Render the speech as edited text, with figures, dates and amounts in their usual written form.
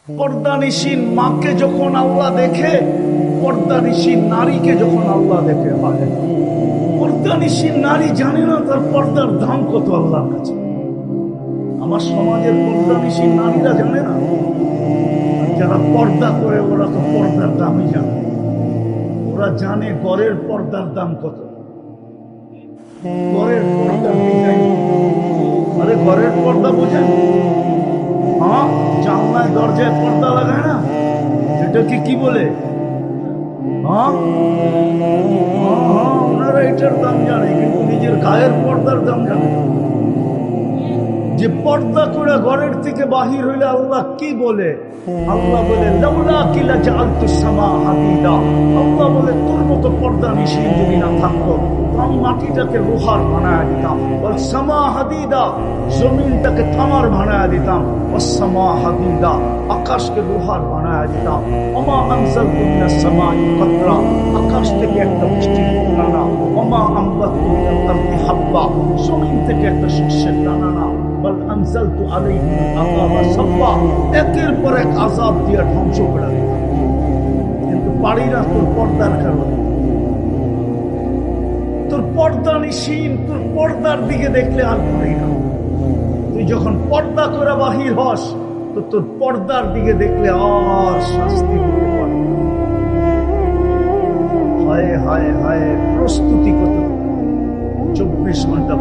পর্দানিশীন মাকে যখন আল্লাহ দেখে, পর্দানিশীন নারীকে যখন আল্লাহ দেখে, পর্দানিশীন নারী জানে না তার পর্দার দাম কত আল্লাহর কাছে। আমার সমাজের পর্দানিশীন নারীরা জানে না, যারা পর্দা করে ওরা তো পর্দার দামই জানে। ওরা জানে ঘরের পর্দার দাম কত, ঘরের পর্দার ডিজাইন। আরে ঘরের পর্দা বোঝেন? হ্যাঁ, জানলায় দরজায় পর্দা লাগায় না, এটাকে কি বলে? হ্যাঁ হ্যাঁ, ওনারা এটার দাম জানে, কিন্তু নিজের গায়ের পর্দার দাম জানে। যে পর্দা করে ঘরের থেকে বাহির হইলে আল্লাহ কি বলে? আল্লাহ বলে লাউলা কিলা জাআলতু সামা হাদিদা। আল্লাহ বলে তোর মতো পর্দা নিশীন যদি না থাকতো আমি মাটিটাকে লোহার বানায় দিতাম। ওয়াল সামা হাদিদা, জমিনটাকে তামার বানায় দিতাম। ওয়াস সামা হাদিদা, আকাশকে লোহার বানায় দিতাম। ওমা আনজালতু মিনাস সামাই কাতরা, আকাশ থেকে একটা বৃষ্টির দানা। ওমা আমবাতু মিনাল আরদি হাব্বা, জমিন থেকে একটা শস্যের দানা না। বল আনজালতু আলাইহিম আযাবা সাব্বা, একের পর এক আযাব দিয়ে ধ্বংস করে দিতাম। কিন্তু পারি না তোর পর্দার কারণে। তোর পর্দা নিশীন, তোর পর্দার দিকে দেখলে আর পারি না। তুই যখন পর্দা করে বাহির হস তো তোর পর্দার দিকে দেখলে আর শাস্তি দিতে পারে। হায় হায় হায়, প্রস্তুতি কত! 24 ঘন্টা